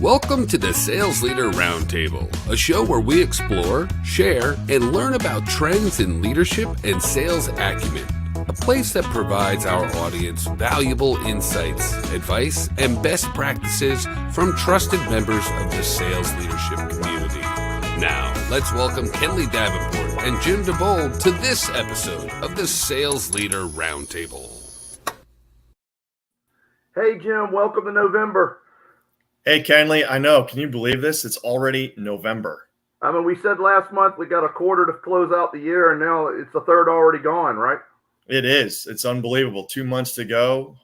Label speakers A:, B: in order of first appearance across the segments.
A: Welcome to the Sales Leader Roundtable, a show where we explore, share, and learn about trends in leadership and sales acumen. A place that provides our audience valuable insights, advice, and best practices from trusted members of the sales leadership community. Now, let's welcome KENDLEY Davenport and Jim DIEBOld to this episode of the Sales Leader Roundtable.
B: Hey, Jim, welcome to November.
C: Hey, KENDLEY, I know. Can you believe this? It's already November.
B: I mean, we said last month we got a quarter to close out the year, and now it's the third already gone, right?
C: It is. It's unbelievable. 2 months to go.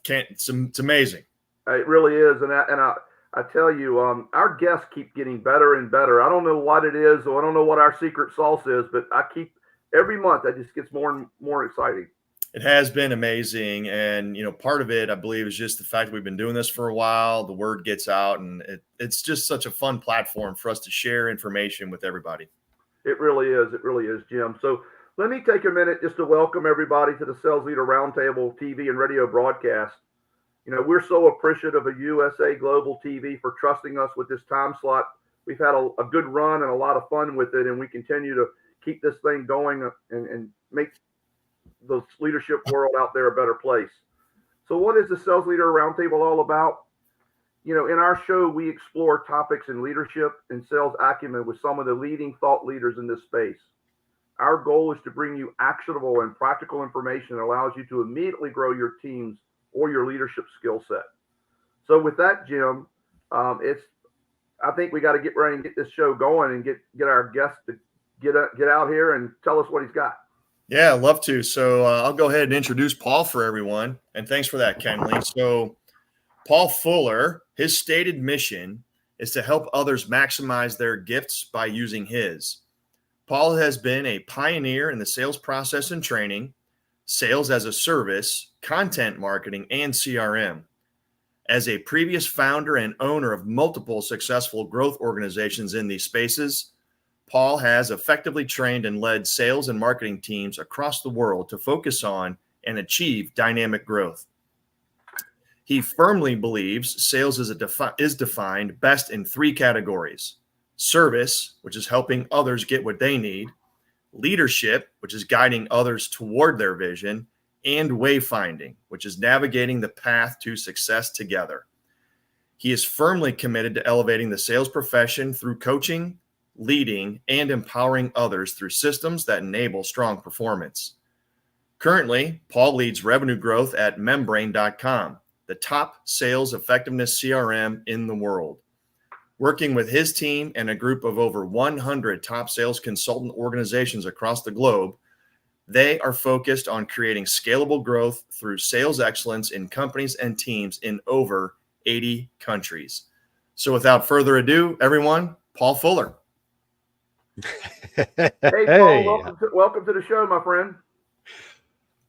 C: It's amazing.
B: It really is. And I tell you, our guests keep getting better and better. I don't know what it is, or I don't know what our secret sauce is, but every month that just gets more and more exciting.
C: It has been amazing. And, part of it, I believe, is just the fact that we've been doing this for a while. The word gets out, and it's just such a fun platform for us to share information with everybody.
B: It really is. It really is, Jim. So let me take a minute just to welcome everybody to the Sales Leader Roundtable TV and radio broadcast. We're so appreciative of USA Global TV for trusting us with this time slot. We've had a good run and a lot of fun with it, and we continue to keep this thing going and make the leadership world out there a better place. So what is the Sales Leader Roundtable all about? In our show, we explore topics in leadership and sales acumen with some of the leading thought leaders in this space. Our goal is to bring you actionable and practical information that allows you to immediately grow your teams or your leadership skill set. So with that, Jim, I think we got to get ready and get this show going and get our guest to get out here and tell us what he's got.
C: Yeah, I'd love to. So I'll go ahead and introduce Paul for everyone. And thanks for that, KENDLEY. So Paul Fuller, his stated mission is to help others maximize their gifts by using his. Paul has been a pioneer in the sales process and training, sales as a service, content marketing, and CRM. As a previous founder and owner of multiple successful growth organizations in these spaces, Paul has effectively trained and led sales and marketing teams across the world to focus on and achieve dynamic growth. He firmly believes sales is defined best in three categories: service, which is helping others get what they need; leadership, which is guiding others toward their vision; and wayfinding, which is navigating the path to success together. He is firmly committed to elevating the sales profession through coaching, leading, and empowering others through systems that enable strong performance. Currently, Paul leads revenue growth at Membrain.com, the top sales effectiveness CRM in the world. Working with his team and a group of over 100 top sales consultant organizations across the globe, they are focused on creating scalable growth through sales excellence in companies and teams in over 80 countries. So without further ado, everyone, Paul Fuller.
B: Hey, Paul, welcome to the show, my friend.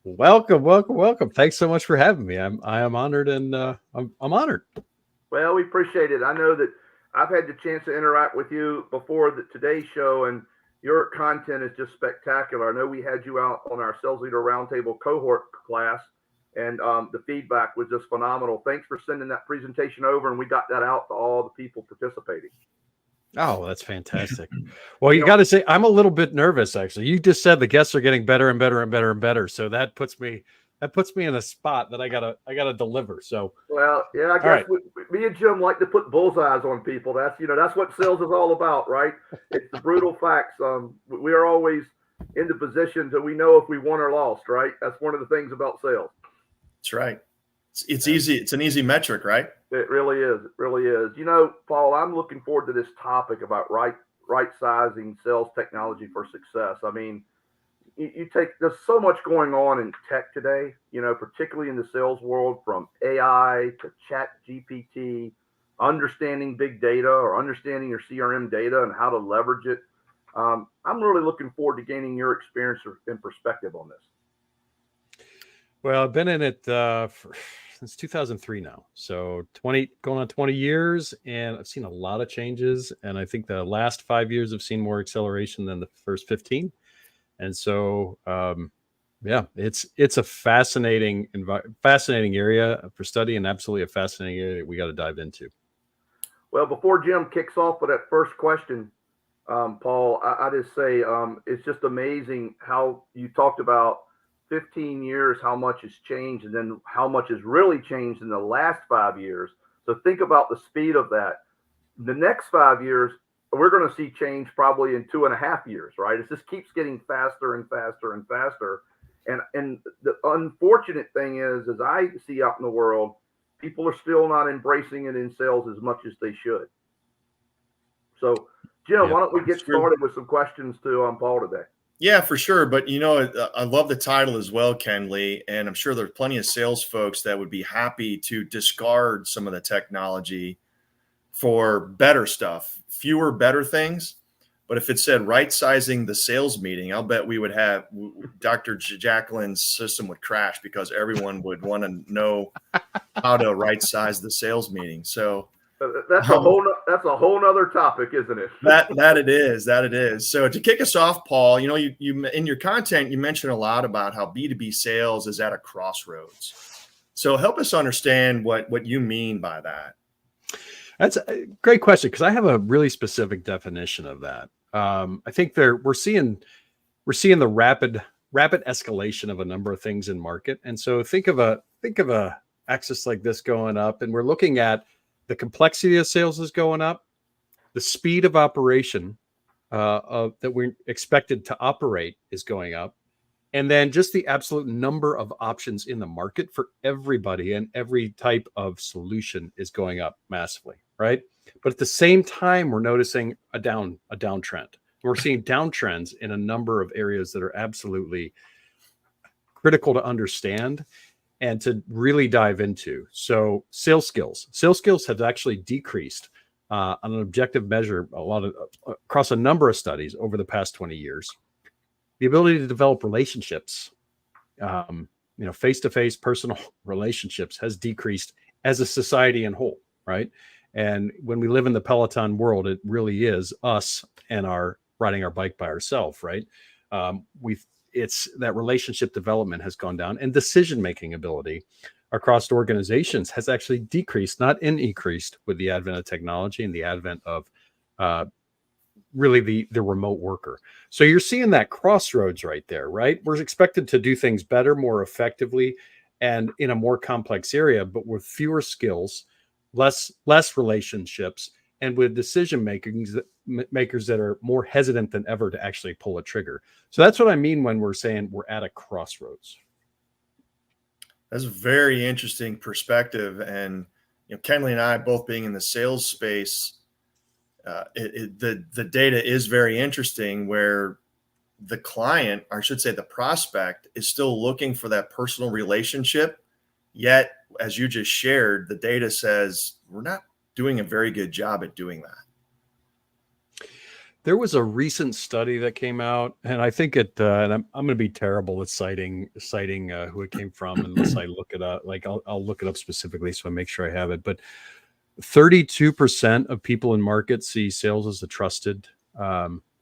D: Welcome. Thanks so much for having me. I am honored, and I'm honored.
B: Well, we appreciate it. I know that I've had the chance to interact with you before today's show, and your content is just spectacular. I know we had you out on our Sales Leader Roundtable cohort class, and the feedback was just phenomenal. Thanks for sending that presentation over, and we got that out to all the people participating.
D: Oh, that's fantastic. Well, you got to say, I'm a little bit nervous, actually. You just said the guests are getting better and better and better and better. So that puts me in a spot that I gotta deliver. So,
B: well, yeah, I guess me and Jim like to put bullseyes on people. That's what sales is all about, right? It's the brutal facts. We are always in the position that we know if we won or lost, right? That's one of the things about sales.
C: That's right. It's easy. It's an easy metric, right?
B: It really is. It really is. Paul, I'm looking forward to this topic about right sizing sales technology for success. I mean, there's so much going on in tech today, particularly in the sales world, from AI to chat GPT, understanding big data or understanding your CRM data and how to leverage it. I'm really looking forward to gaining your experience and perspective on this.
D: Well, I've been in it since 2003 now. So going on 20 years, and I've seen a lot of changes. And I think the last 5 years have seen more acceleration than the first 15. And so, it's a fascinating area for study, and absolutely a fascinating area we got to dive into.
B: Well, before Jim kicks off with that first question, Paul, I just say it's just amazing how you talked about 15 years, how much has changed, and then how much has really changed in the last 5 years. So think about the speed of that. The next 5 years, we're going to see change probably in 2.5 years, right? It just keeps getting faster and faster and faster. And the unfortunate thing is, as I see out in the world, people are still not embracing it in sales as much as they should. So, Jim, why don't we get started with some questions to Paul today?
C: Yeah, for sure. But, I love the title as well, Kendley, and I'm sure there's plenty of sales folks that would be happy to discard some of the technology for better stuff, fewer better things. But if it said right sizing the sales meeting, I'll bet we would have Dr. Jacqueline's system would crash because everyone would want to know how to right size the sales meeting. So
B: that's a whole nother topic, isn't it?
C: that it is. So to kick us off, Paul, you in your content, you mentioned a lot about how B2B sales is at a crossroads. So help us understand what you mean by that.
D: That's a great question, because I have a really specific definition of that. I think we're seeing the rapid escalation of a number of things in market. And so think of a axis like this going up, and we're looking at the complexity of sales is going up, the speed of operation that we're expected to operate is going up, and then just the absolute number of options in the market for everybody and every type of solution is going up massively, right? But at the same time, we're noticing a downtrend. We're seeing downtrends in a number of areas that are absolutely critical to understand and to really dive into. So sales skills have actually decreased on an objective measure across a number of studies over the past 20 years. The ability to develop relationships, face-to-face personal relationships has decreased as a society in whole, right? And when we live in the Peloton world, it really is us and riding our bike by ourselves, right? It's that relationship development has gone down, and decision-making ability across organizations has actually decreased, not increased, with the advent of technology and the advent of really the remote worker. So you're seeing that crossroads right there, right? We're expected to do things better, more effectively, and in a more complex area, but with fewer skills, less relationships, and with decision makers that are more hesitant than ever to actually pull a trigger. So that's what I mean when we're saying we're at a crossroads.
C: That's a very interesting perspective. And Kenley and I both being in the sales space, the data is very interesting, where the client, or I should say the prospect, is still looking for that personal relationship. Yet, as you just shared, the data says we're not doing a very good job at doing that.
D: There was a recent study that came out, and I think and I'm going to be terrible at citing who it came from unless I look it up. Like I'll look it up specifically so I make sure I have it. But 32% of people in market see sales as a trusted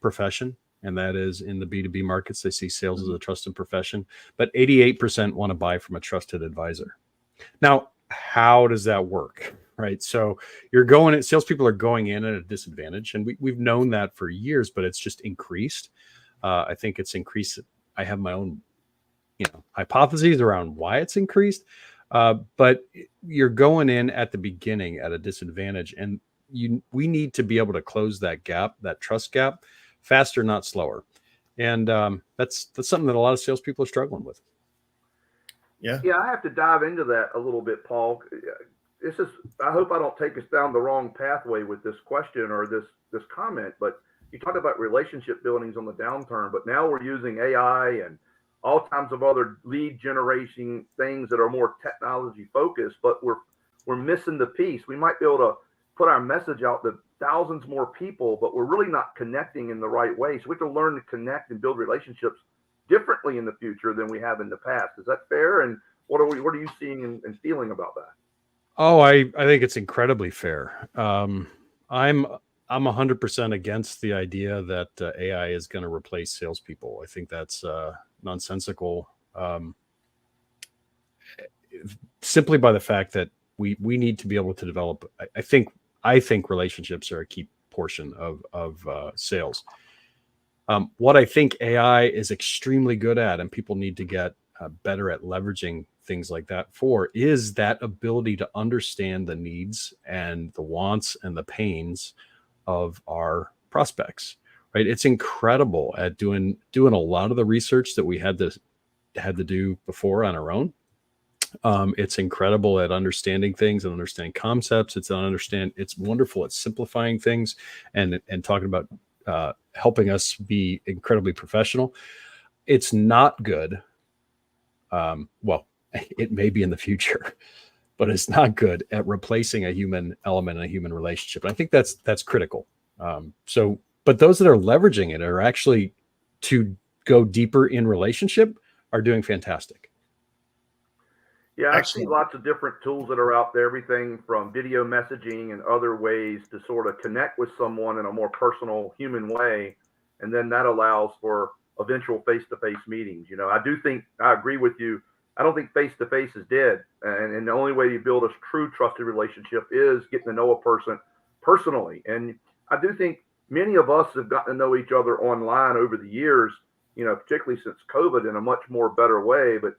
D: profession, and that is in the B2B markets. They see sales as a trusted profession, but 88% want to buy from a trusted advisor. Now, how does that work? Right. So salespeople are going in at a disadvantage, and we've known that for years, but it's just increased. I think it's increased. I have my own, hypotheses around why it's increased. But you're going in at the beginning at a disadvantage, and we need to be able to close that gap, that trust gap, faster, not slower. And that's something that a lot of salespeople are struggling with.
B: Yeah, I have to dive into that a little bit, Paul. I hope I don't take us down the wrong pathway with this question or this comment, but you talked about relationship buildings on the downturn, but now we're using AI and all kinds of other lead generation things that are more technology focused, but we're missing the piece. We might be able to put our message out to thousands more people, but we're really not connecting in the right way. So we have to learn to connect and build relationships differently in the future than we have in the past. Is that fair? And what are you seeing and feeling about that?
D: Oh, I think it's incredibly fair. I'm 100% against the idea that AI is going to replace salespeople. I think that's nonsensical. Simply by the fact that we need to be able to develop. I think I think relationships are a key portion of sales. What I think AI is extremely good at, and people need to get better at leveraging things like that for, is that ability to understand the needs and the wants and the pains of our prospects. Right? It's incredible at doing a lot of the research that we had to do before on our own. It's incredible at understanding things and understanding concepts. It's wonderful at simplifying things and talking about helping us be incredibly professional. It's not good. Well, it may be in the future, but it's not good at replacing a human element in a human relationship. And I think that's critical. But those that are leveraging it are actually to go deeper in relationship are doing fantastic.
B: Yeah, I
C: Excellent.
B: see lots of different tools that are out there, everything from video messaging and other ways to sort of connect with someone in a more personal, human way. And then that allows for eventual face-to-face meetings. I agree with you. I don't think face-to-face is dead. And the only way you build a true trusted relationship is getting to know a person personally. And I do think many of us have gotten to know each other online over the years, particularly since COVID, in a much more better way. But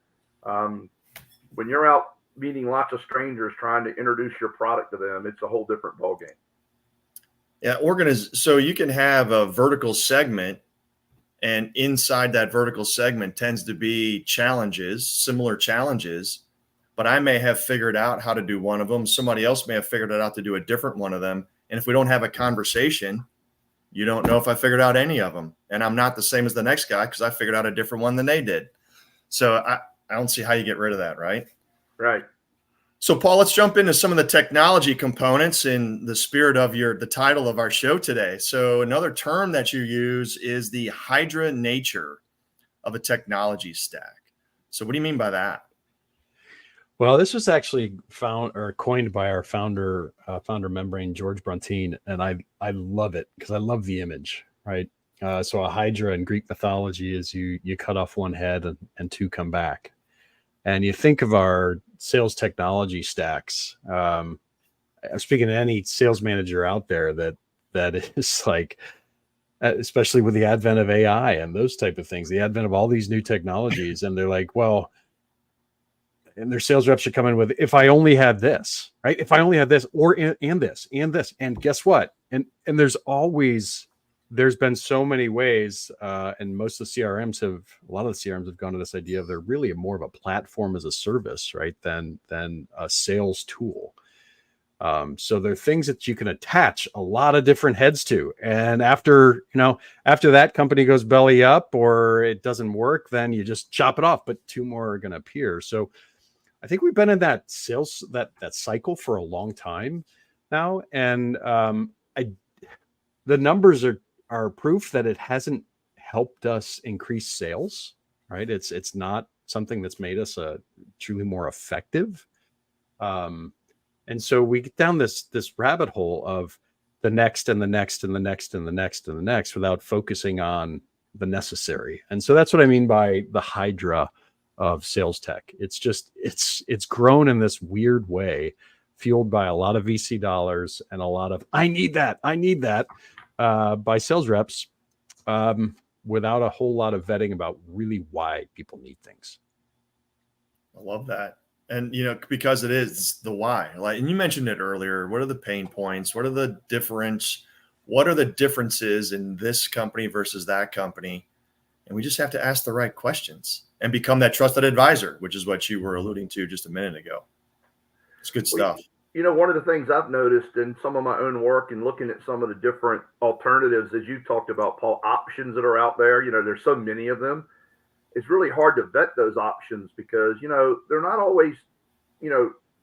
B: when you're out meeting lots of strangers trying to introduce your product to them, it's a whole different ballgame.
C: Yeah, so you can have a vertical segment, and inside that vertical segment tends to be similar challenges, but I may have figured out how to do one of them. Somebody else may have figured it out to do a different one of them. And if we don't have a conversation, you don't know if I figured out any of them. And I'm not the same as the next guy because I figured out a different one than they did. So I don't see how you get rid of that, right?
B: Right.
C: So, Paul, let's jump into some of the technology components in the spirit of the title of our show today. So another term that you use is the Hydra nature of a technology stack. So what do you mean by that?
D: Well, this was actually coined by our founder Membrain, George Bruntine, and I love it because I love the image, right? So a hydra in Greek mythology is you cut off one head and two come back. And you think of our sales technology stacks. I'm speaking to any sales manager out there that is like, especially with the advent of AI and those type of things, the advent of all these new technologies, and they're like, well, and their sales reps are coming with, if I only had this, right? If I only had this, or and this, and guess what? And there's been so many ways, and most of the a lot of the CRMs have gone to this idea of they're really more of a platform as a service, right? Than a sales tool. So there are things that you can attach a lot of different heads to. And after that company goes belly up or it doesn't work, then you just chop it off, but two more are going to appear. So I think we've been in that sales, that cycle for a long time now. And the numbers are proof that it hasn't helped us increase sales, right? It's not something that's made us truly more effective. And so we get down this rabbit hole of the next and the next and the next and the next and the next without focusing on the necessary. And so that's what I mean by the hydra of sales tech. It's just, it's grown in this weird way, fueled by a lot of VC dollars and a lot of, I need that by sales reps, without a whole lot of vetting about really why people need things.
C: I love that. And, because it is the why, and you mentioned it earlier, what are the pain points? What are the differences in this company versus that company? And we just have to ask the right questions and become that trusted advisor, which is what you were alluding to just a minute ago. It's good stuff.
B: One of the things I've noticed in some of my own work and looking at some of the different alternatives, as you talked about, Paul, options that are out there, there's so many of them. It's really hard to vet those options because, they're not always,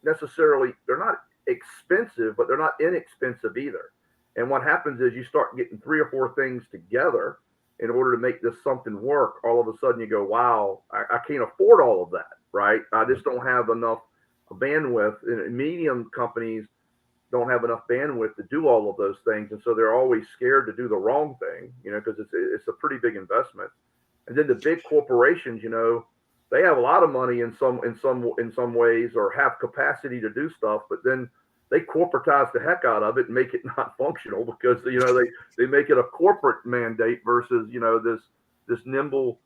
B: necessarily, they're not expensive, but they're not inexpensive either. And what happens is you start getting 3 or 4 things together in order to make this something work. All of a sudden you go, wow, I can't afford all of that, right? I just don't have enough bandwidth. And medium companies don't have enough bandwidth to do all of those things. And so they're always scared to do the wrong thing, because it's a pretty big investment. And then the big corporations, they have a lot of money in some ways or have capacity to do stuff, but then they corporatize the heck out of it and make it not functional because, they make it a corporate mandate versus, this nimble,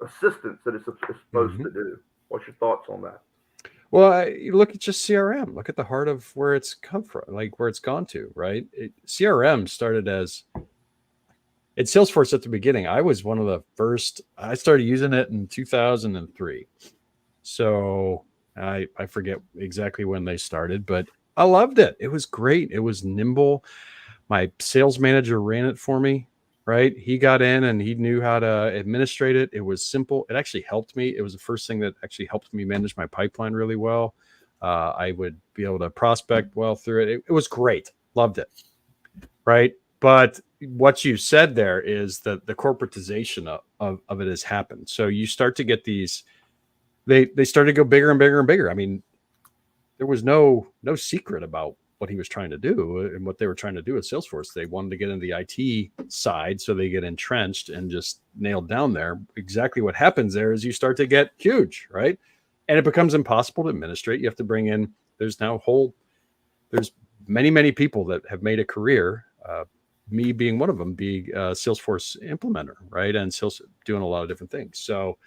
B: assistance that it's supposed to do. What's your thoughts on that?
D: Well, you look at just CRM. Look at the heart of where it's come from, like where it's gone to, right? CRM started as it's Salesforce at the beginning. I was one of the first. I started using it in 2003. So I forget exactly when they started, but I loved it. It was great. It was nimble. My sales manager ran it for me, right? He got in and he knew how to administrate it. It was simple. It actually helped me. It was the first thing that actually helped me manage my pipeline really well. I would be able to prospect well through it. It was great. Loved it, right? But what you said there is that the corporatization of it has happened. So you start to get these, they started to go bigger and bigger and bigger. I mean, there was no secret about what he was trying to do and what they were trying to do at Salesforce. They wanted to get into the IT side so they get entrenched and just nailed down there. Exactly what happens there is you start to get huge, right? And it becomes impossible to administrate. You have to bring in, there's many people that have made a career, me being one of them, being a Salesforce implementer, right? And sales doing a lot of different things. So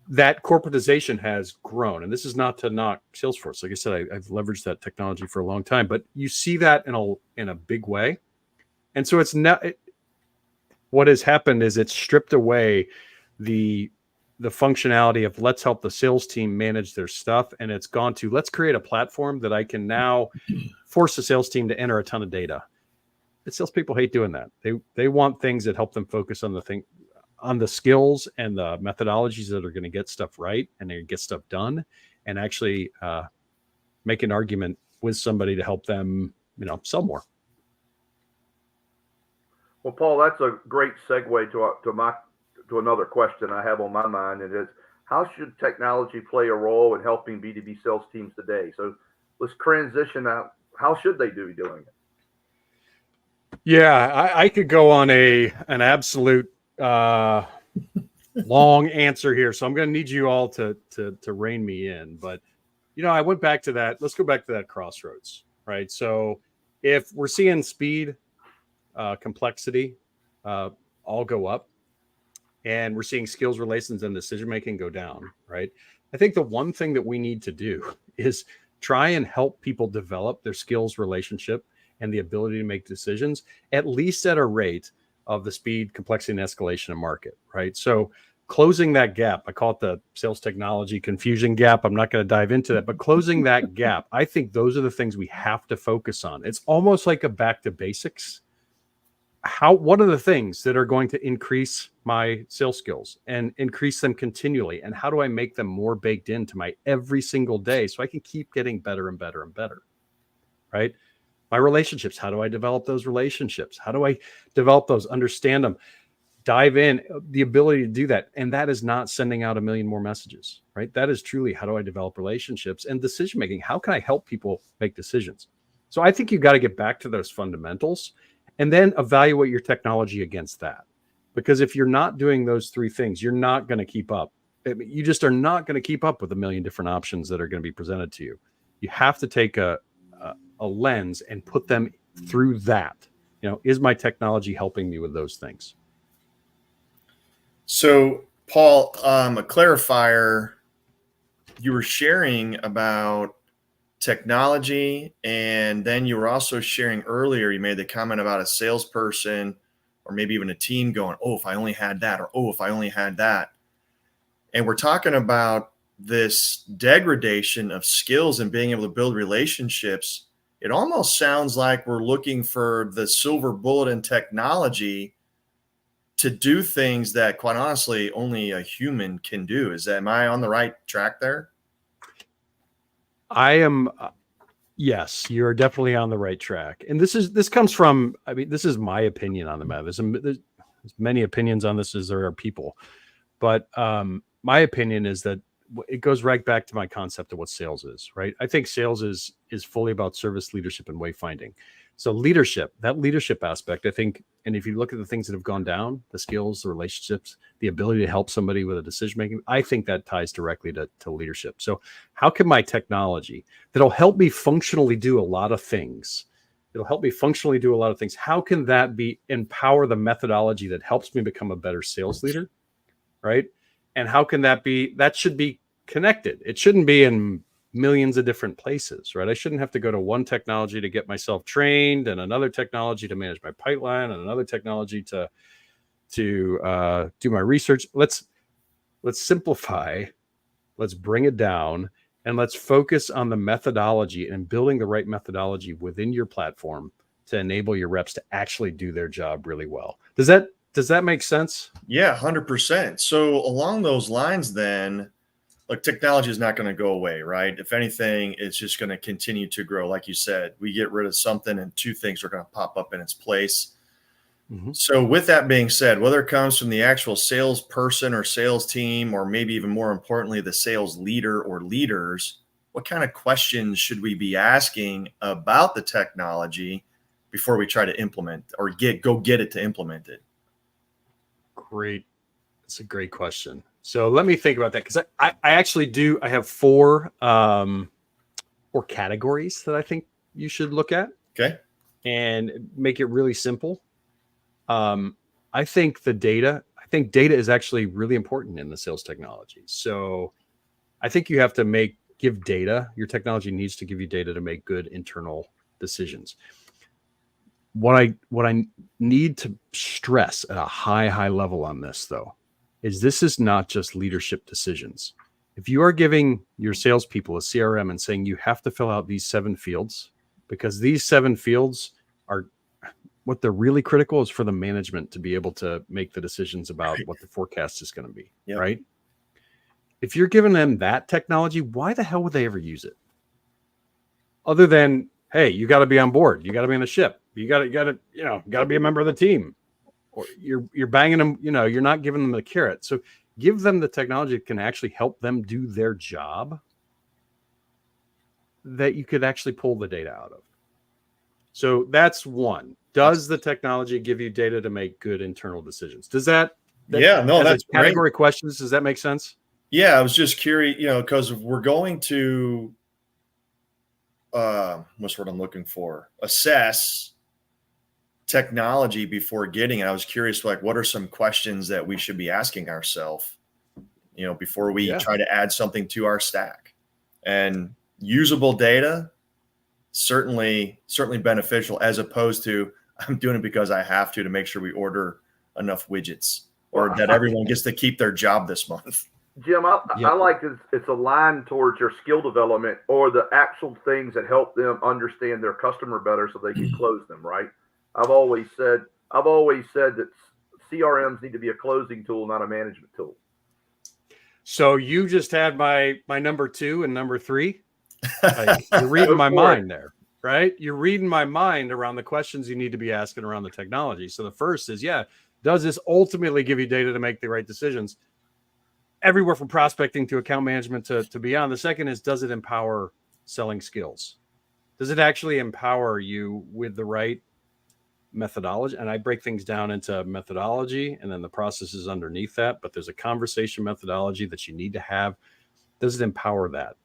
D: that corporatization has grown. And this is not to knock Salesforce. Like I said, I've leveraged that technology for a long time, but you see that in a big way. And so it's not, what has happened is it's stripped away the functionality of let's help the sales team manage their stuff. And it's gone to, let's create a platform that I can now force the sales team to enter a ton of data. But salespeople hate doing that. They want things that help them focus on the skills and the methodologies that are going to get stuff right and they get stuff done, and actually make an argument with somebody to help them, sell more.
B: Well, Paul, that's a great segue to another question I have on my mind. And it's, how should technology play a role in helping B2B sales teams today? So let's transition out. How should they be doing it?
D: Yeah, I could go on an absolute long answer here, so I'm going to need you all to rein me in. But I went back to that. Let's go back to that crossroads, right? So if we're seeing speed, complexity all go up, and we're seeing skills, relations, and decision making go down, right? I think the one thing that we need to do is try and help people develop their skills, relationship, and the ability to make decisions, at least at a rate of the speed, complexity, and escalation of market, right? So closing that gap, I call it the sales technology confusion gap. I'm not going to dive into that, but closing that gap, I think those are the things we have to focus on. It's almost like a back to basics. What are the things that are going to increase my sales skills and increase them continually? And how do I make them more baked into my every single day so I can keep getting better and better and better, right? My relationships, how do I develop those relationships? How do I develop those, understand them, dive in, the ability to do that? And that is not sending out a million more messages, right? That is truly, how do I develop relationships and decision-making? How can I help people make decisions? So I think you've got to get back to those fundamentals and then evaluate your technology against that. Because if you're not doing those three things, you're not going to keep up. You just are not going to keep up with a million different options that are going to be presented to you. You have to take a lens and put them through that. Is my technology helping me with those things?
C: So, Paul, a clarifier, you were sharing about technology, and then you were also sharing earlier, you made the comment about a salesperson or maybe even a team going, oh, if I only had that, or oh, if I only had that. And we're talking about this degradation of skills and being able to build relationships. It almost sounds like we're looking for the silver bullet in technology to do things that, quite honestly, only a human can do. Am I on the right track there?
D: I am. Yes, you're definitely on the right track. And this comes from, this is my opinion on the matter. There's many opinions on this as there are people, but my opinion is that it goes right back to my concept of what sales is, right? I think sales is fully about service, leadership, and wayfinding. So that leadership aspect, I think And if you look at the things that have gone down, the skills, the relationships, the ability to help somebody with a decision making, I think that ties directly to leadership. So how can my technology that'll help me functionally do a lot of things, how can that empower the methodology that helps me become a better sales leader, right? And how can that should be connected. It shouldn't be in millions of different places, right? I shouldn't have to go to one technology to get myself trained and another technology to manage my pipeline and another technology to do my research. Let's simplify, let's bring it down, and let's focus on the methodology and building the right methodology within your platform to enable your reps to actually do their job really well. Does that make sense?
C: Yeah, 100%. So along those lines, then, like, technology is not going to go away, right? If anything, it's just going to continue to grow. Like you said, we get rid of something and two things are going to pop up in its place.
D: Mm-hmm.
C: So with that being said, whether it comes from the actual salesperson or sales team, or maybe even more importantly, the sales leader or leaders, what kind of questions should we be asking about the technology before we try to implement or go get it to implement it?
D: Great. That's a great question. So let me think about that, because I actually do. I have four categories that I think you should look at.
C: Okay.
D: And make it really simple. I think data is actually really important in the sales technology. So I think you have to give data. Your technology needs to give you data to make good internal decisions. What I need to stress at a high level on this, though, is this is not just leadership decisions. If you are giving your salespeople a CRM and saying you have to fill out these 7 fields, because these 7 fields are what they're really critical is for the management to be able to make the decisions about what the forecast is going to be, right? If you're giving them that technology, why the hell would they ever use it? Other than, hey, you got to be on board, you got to be on the ship, you got to be a member of the team, or you're banging them, you're not giving them the carrot. So give them the technology that can actually help them do their job that you could actually pull the data out of. So that's one. Does the technology give you data to make good internal decisions? Does that's category questions. Does that make sense?
C: Yeah, I was just curious, because we're going to, what's what I'm looking for? Assess technology before getting it. I was curious, like, what are some questions that we should be asking ourselves, before we try to add something to our stack? And usable data, certainly beneficial, as opposed to I'm doing it because I have to make sure we order enough widgets, or that everyone gets to keep their job this month.
B: Jim, I like it's aligned towards your skill development or the actual things that help them understand their customer better so they can close them, right? I've always said that CRMs need to be a closing tool, not a management tool.
D: So you just had my number 2 and number 3. You're reading my mind there, right? You're reading my mind around the questions you need to be asking around the technology. So the first is, does this ultimately give you data to make the right decisions? Everywhere from prospecting to account management to beyond. The second is, does it empower selling skills? Does it actually empower you with the right methodology? And I break things down into methodology and then the processes underneath that. But there's a conversation methodology that you need to have. Does it empower that?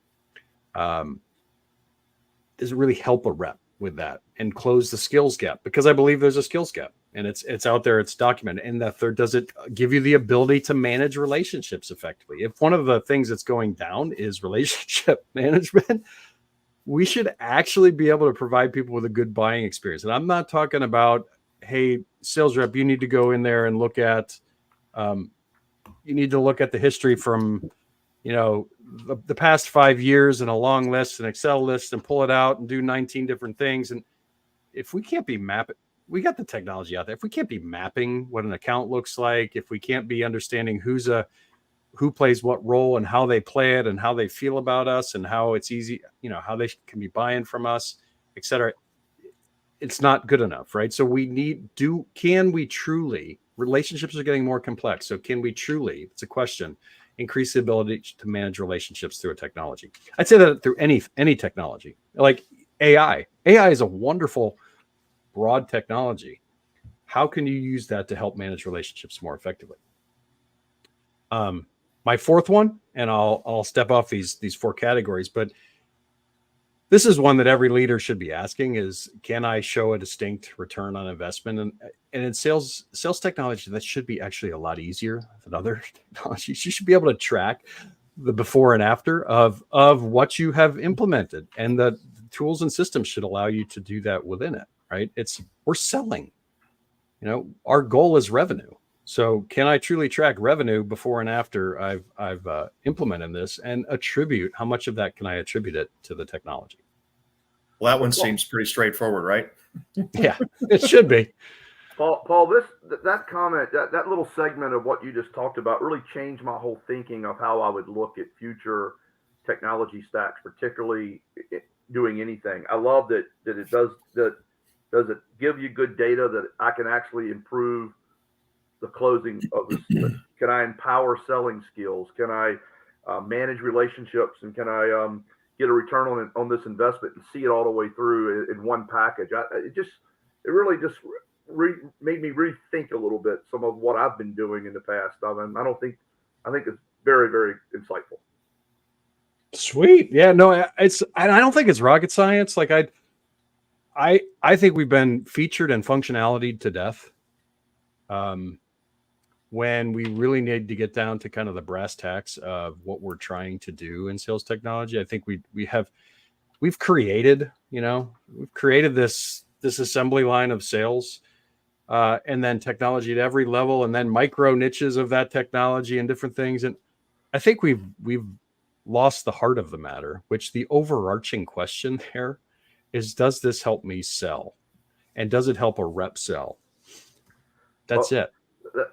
D: Does it really help a rep with that and close the skills gap? Because I believe there's a skills gap, and it's out there, it's documented. And the third, does it give you the ability to manage relationships effectively? If one of the things that's going down is relationship management, we should actually be able to provide people with a good buying experience. And I'm not talking about, hey, sales rep, you need to go in there and look at the history from the past 5 years and a long list, an Excel list, and pull it out and do 19 different things. And if we can't be mapping, we got the technology out there. If we can't be mapping what an account looks like, if we can't be understanding who plays what role and how they play it and how they feel about us and how it's easy, how they can be buying from us, et cetera, it's not good enough, right? So can we truly, relationships are getting more complex. So can we truly, it's a question, increase the ability to manage relationships through a technology? I'd say that through any technology, like AI. AI is a wonderful, broad technology. how can you use that to help manage relationships more effectively? My fourth one, and I'll step off these four categories, but this is one that every leader should be asking is, can I show a distinct return on investment? And in sales technology, that should be actually a lot easier than other technologies. You should be able to track the before and after of what you have implemented, and the tools and systems should allow you to do that within it, right? We're selling, our goal is revenue. So can I truly track revenue before and after I've implemented this, and attribute how much of that can I attribute it to the technology?
C: Well, that one seems pretty straightforward, right?
D: Yeah, it should be.
B: Paul, that comment, that little segment of what you just talked about really changed my whole thinking of how I would look at future technology stacks, particularly doing anything. I love that it does it give you good data that I can actually improve the closing of this? Can I empower selling skills? Can I manage relationships? And can I get a return on this investment and see it all the way through in one package? It really just made me rethink a little bit some of what I've been doing in the past. I think it's very, very insightful.
D: Sweet. Yeah, no, I don't think it's rocket science. Like I think we've been featured in functionality to death. When we really need to get down to kind of the brass tacks of what we're trying to do in sales technology, I think we've created this assembly line of sales, and then technology at every level, and then micro niches of that technology and different things. And I think we've lost the heart of the matter, which the overarching question there is, does this help me sell? And does it help a rep sell? That's it.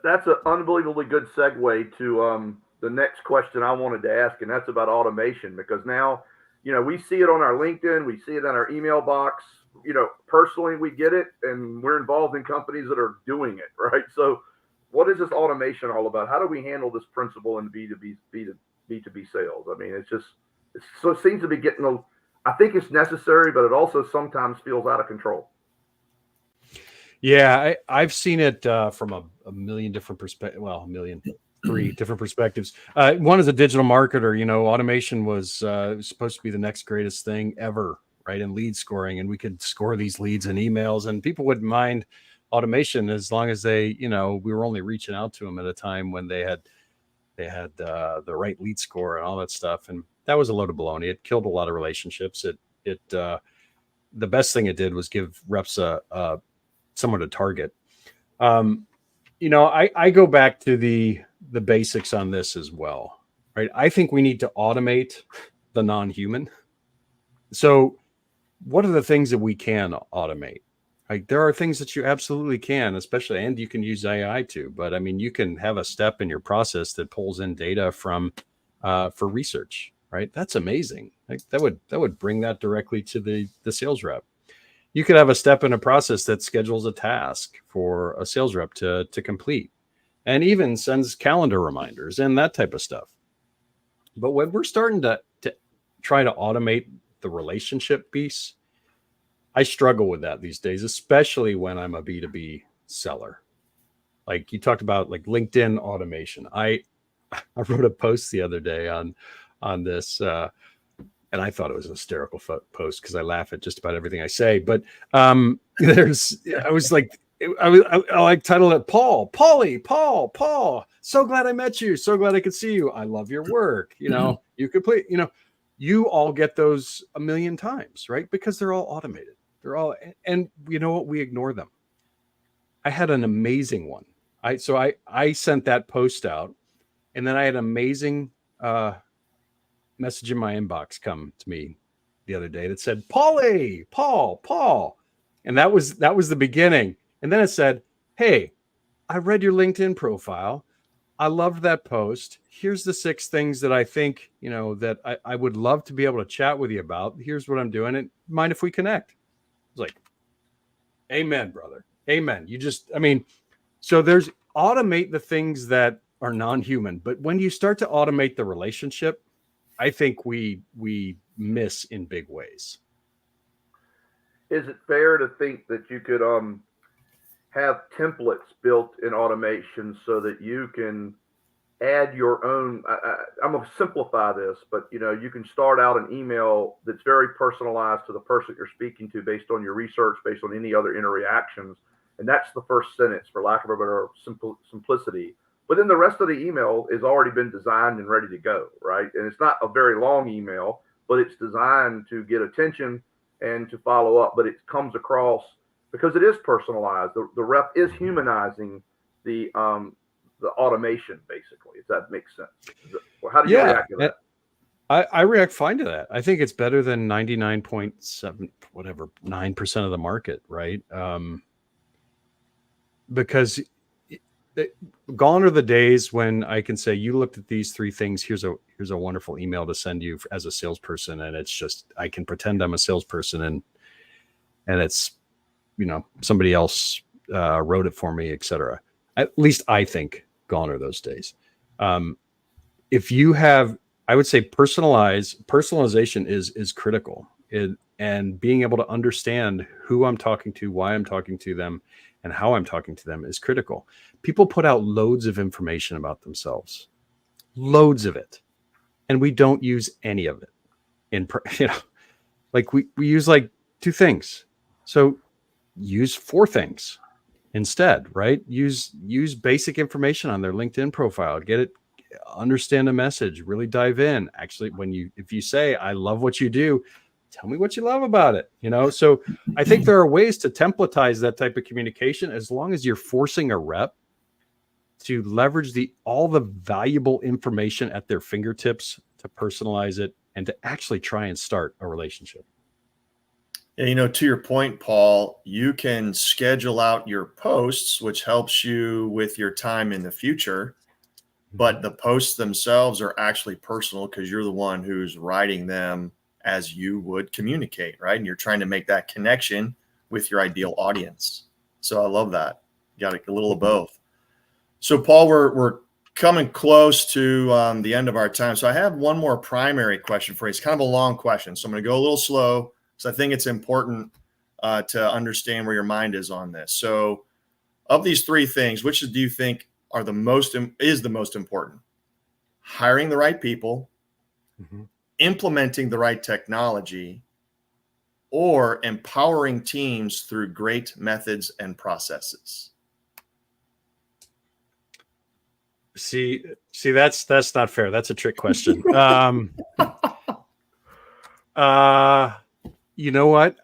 B: That's an unbelievably good segue to the next question I wanted to ask, and that's about automation. Because now, we see it on our LinkedIn, we see it in our email box. Personally, we get it, and we're involved in companies that are doing it, right? So, what is this automation all about? How do we handle this principle in B2B sales? I mean, it seems to be getting I think it's necessary, but it also sometimes feels out of control.
D: Yeah, I've seen it from a million different perspectives. Well, three different perspectives. One is a digital marketer. Automation was supposed to be the next greatest thing ever, right? In lead scoring, and we could score these leads in emails, and people wouldn't mind automation as long as we were only reaching out to them at a time when they had the right lead score and all that stuff. And that was a load of baloney. It killed a lot of relationships. The best thing it did was give reps someone to target. I go back to the basics on this as well, right? I think we need to automate the non-human. So what are the things that we can automate? Like, there are things that you absolutely can, especially, and you can use AI too. But I mean, you can have a step in your process that pulls in data from for research, right? That's amazing. Like that would bring that directly to the sales rep. You could have a step in a process that schedules a task for a sales rep to complete, and even sends calendar reminders and that type of stuff. But when we're starting to try to automate the relationship piece, I struggle with that these days, especially when I'm a B2B seller. Like you talked about, like LinkedIn automation. I wrote a post the other day on this, and I thought it was an hysterical post because I laugh at just about everything I say. But I titled it Paul. So glad I met you. So glad I could see you. I love your work. You complete. You all get those a million times, right? Because they're all automated. They're all, and you know what? We ignore them. I had an amazing one. I sent that post out, and then I had an amazing message in my inbox come to me the other day that said, Paul. And that was the beginning. And then it said, hey, I read your LinkedIn profile. I loved that post. Here's the 6 things that I think, that I would love to be able to chat with you about. Here's what I'm doing. And mind if we connect? I was like, amen, brother. Amen. So there's automate the things that are non-human. But when you start to automate the relationship, I think we miss in big ways.
B: Is it fair to think that you could have templates built in automation so that you can add your own. I'm going to simplify this, but you can start out an email that's very personalized to the person you're speaking to based on your research, based on any other interactions. And that's the first sentence, for lack of a better simplicity. But then the rest of the email has already been designed and ready to go, right? And it's not a very long email, but it's designed to get attention and to follow up. But it comes across, because it is personalized. The rep is humanizing the automation, basically, if that makes sense. How do you react to that?
D: I react fine to that. I think it's better than 99.9% of the market, right? Because gone are the days when I can say, you looked at these three things. Here's a wonderful email to send you as a salesperson, and it's just, I can pretend I'm a salesperson, and it's somebody else wrote it for me, etc. At least I think gone are those days. If you have, I would say personalization is critical, and being able to understand who I'm talking to, why I'm talking to them, and how I'm talking to them is critical. People put out loads of information about themselves, loads of it, and we don't use any of it. Like we use like 2 things. So use 4 things instead, right? Use basic information on their LinkedIn profile, understand the message, really dive in. Actually, if you say, I love what you do, tell me what you love about it. So I think there are ways to templatize that type of communication, as long as you're forcing a rep to leverage all the valuable information at their fingertips to personalize it and to actually try and start a relationship.
C: Yeah, to your point, Paul, you can schedule out your posts, which helps you with your time in the future. But the posts themselves are actually personal, because you're the one who's writing them as you would communicate, right? And you're trying to make that connection with your ideal audience. So I love that. You got a little of both. So Paul, we're coming close to the end of our time. So I have one more primary question for you. It's kind of a long question, so I'm going to go a little slow, because I think it's important to understand where your mind is on this. So of these 3 things, which do you think are the most important? Hiring the right people, implementing the right technology, or empowering teams through great methods and processes?
D: See, that's not fair. That's a trick question. You know what?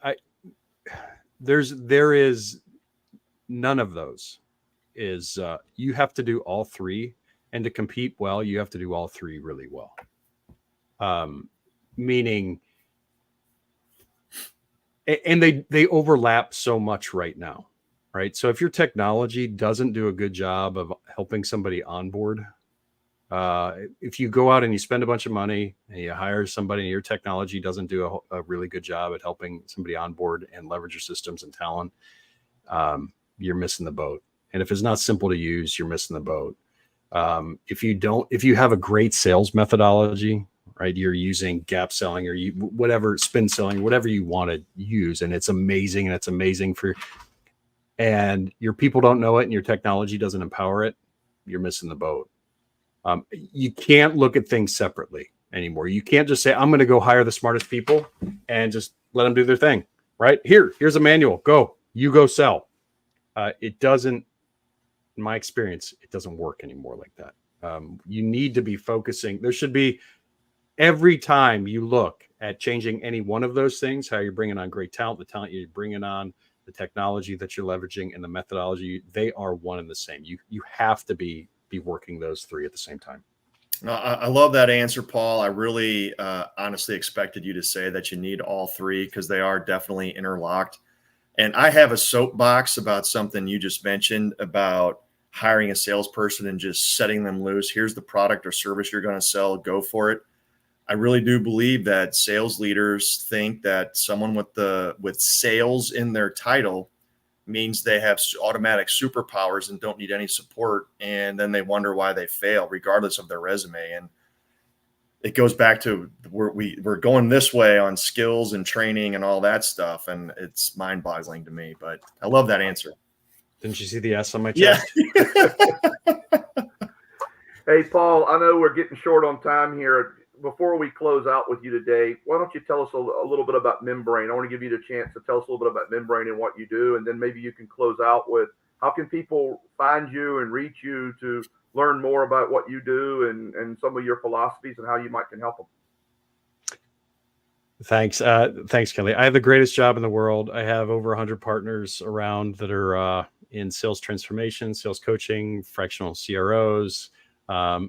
D: There is none of those. You have to do all 3, and to compete well, you have to do all 3 really well. Meaning, and they overlap so much right now, right? So if your technology doesn't do a good job of helping somebody onboard, if you go out and you spend a bunch of money and you hire somebody and your technology doesn't do a really good job at helping somebody onboard and leverage your systems and talent, you're missing the boat. And if it's not simple to use, you're missing the boat. If you have a great sales methodology, right, you're using gap selling or whatever, spin selling, whatever you want to use, and it's amazing, and your people don't know it and your technology doesn't empower it, you're missing the boat. You can't look at things separately anymore. You can't just say, I'm going to go hire the smartest people and just let them do their thing, right? Here's a manual. You go sell. It doesn't, in my experience, it doesn't work anymore like that. You need to be focusing. There should be, every time you look at changing any one of those things, how you're bringing on great talent, the talent you're bringing on, the technology that you're leveraging, and the methodology, they are one and the same. You have to be working those 3 at the same time.
C: I love that answer, Paul. I really honestly expected you to say that you need all 3, because they are definitely interlocked. And I have a soapbox about something you just mentioned about hiring a salesperson and just setting them loose. Here's the product or service you're going to sell. Go for it. I really do believe that sales leaders think that someone with sales in their title means they have automatic superpowers and don't need any support. And then they wonder why they fail, regardless of their resume. And it goes back to we're going this way on skills and training and all that stuff. And it's mind boggling to me, but I love that answer.
D: Didn't you see the S on my
C: Yeah.
D: chest?
B: Hey, Paul, I know we're getting short on time here. Before we close out with you today, why don't you tell us a little bit about Membrain? I want to give you the chance to tell us a little bit about Membrain and what you do, and then maybe you can close out with how can people find you and reach you to learn more about what you do and some of your philosophies and how you can help them.
D: Thanks. Thanks, Kelly. I have the greatest job in the world. I have over 100 partners around that are in sales transformation, sales coaching, fractional CROs, a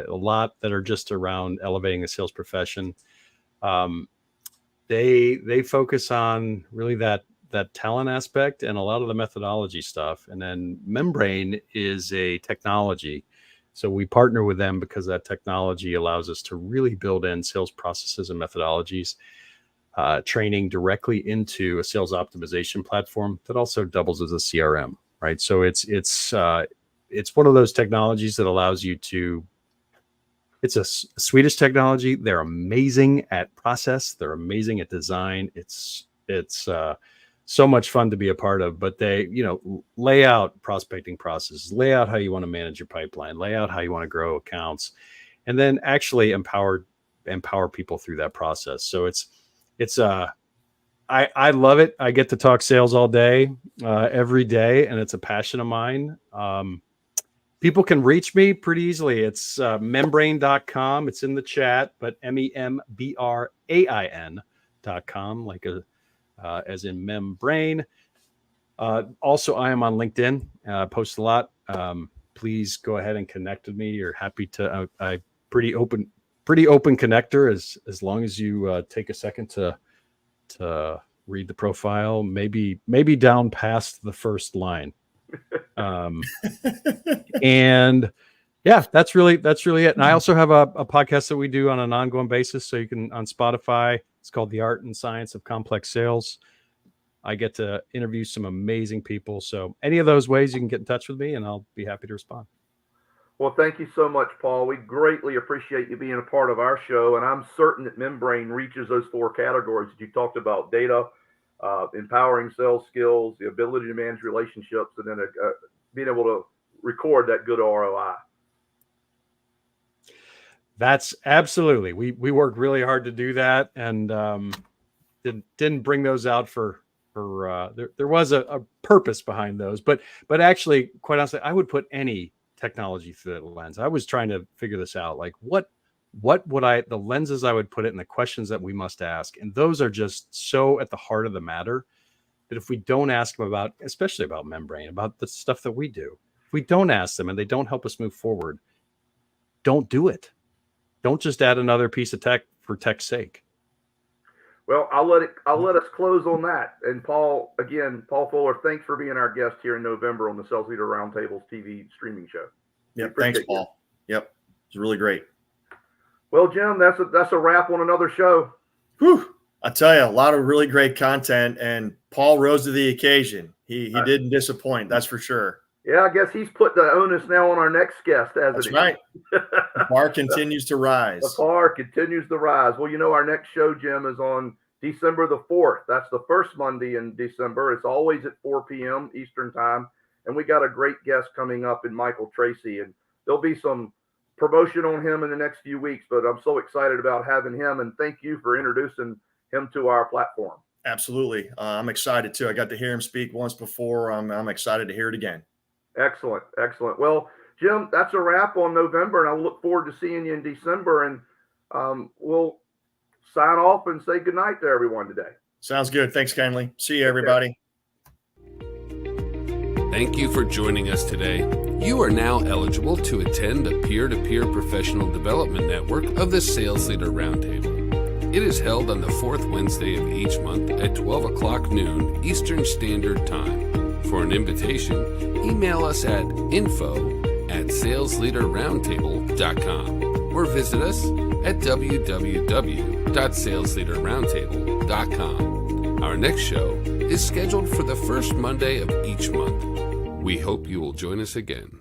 D: lot that are just around elevating the sales profession. They focus on really that talent aspect and a lot of the methodology stuff. And then Membrain is a technology. So we partner with them because that technology allows us to really build in sales processes and methodologies, training directly into a sales optimization platform that also doubles as a CRM, right? So it's one of those technologies that allows you to. It's a Swedish technology. They're amazing at process. They're amazing at design. It's so much fun to be a part of, but they, lay out prospecting processes, lay out how you want to manage your pipeline, lay out how you want to grow accounts, and then actually empower people through that process. So I love it. I get to talk sales all day, every day, and it's a passion of mine. People can reach me pretty easily. It's membrain.com. It's in the chat, but membrain.com, like as in membrain. Also, I am on LinkedIn. Post a lot. Please go ahead and connect with me. You're happy to. I pretty open connector. As long as you take a second to read the profile, maybe down past the first line. And yeah, that's really it. And I also have a podcast that we do on an ongoing basis. So you can on Spotify. It's called The Art and Science of Complex Sales. I get to interview some amazing people. So any of those ways you can get in touch with me and I'll be happy to respond.
B: Well, thank you so much, Paul. We greatly appreciate you being a part of our show. And I'm certain that Membrain reaches those 4 categories that you talked about: data, empowering sales skills, the ability to manage relationships, and then being able to record that good ROI.
D: That's absolutely. We worked really hard to do that, and didn't bring those out for there was a purpose behind those, but actually, quite honestly, I would put any technology through that lens. I was trying to figure this out, like what would the lenses I would put it and the questions that we must ask, and those are just so at the heart of the matter that if we don't ask them about, especially about Membrain, about the stuff that we do, if we don't ask them and they don't help us move forward, don't do it. Don't just add another piece of tech for tech's sake.
B: Well, I'll let us close on that. And Paul Fuller, thanks for being our guest here in November on the Sales Leader Roundtable's TV streaming show.
C: Yep. Thanks, Paul. Yep. It's really great.
B: Well, Jim, that's a wrap on another show.
C: Whew. I tell you, a lot of really great content, and Paul rose to the occasion. He didn't disappoint, that's for sure.
B: Yeah, I guess he's put the onus now on our next guest, hasn't
C: That's
B: he?
C: right. The bar continues to rise.
B: The bar continues to rise. Well, our next show, Jim, is on December the 4th. That's the first Monday in December. It's always at 4 p.m. Eastern time. And we got a great guest coming up in Michael Tracy. And there'll be some promotion on him in the next few weeks, but I'm so excited about having him. And thank you for introducing him to our platform.
C: Absolutely. I'm excited too. I got to hear him speak once before. I'm excited to hear it again.
B: Excellent. Well, Jim, that's a wrap on November, and I look forward to seeing you in December. And we'll sign off and say goodnight to everyone today.
C: Sounds good. Thanks, Kenley. See you, everybody.
A: Thank you for joining us today. You are now eligible to attend the peer-to-peer professional development network of the Sales Leader Roundtable. It is held on the 4th Wednesday of each month at 12 o'clock noon Eastern Standard Time. For an invitation, email us at info@salesleaderroundtable.com or visit us at www.salesleaderroundtable.com. Our next show is scheduled for the first Monday of each month. We hope you will join us again.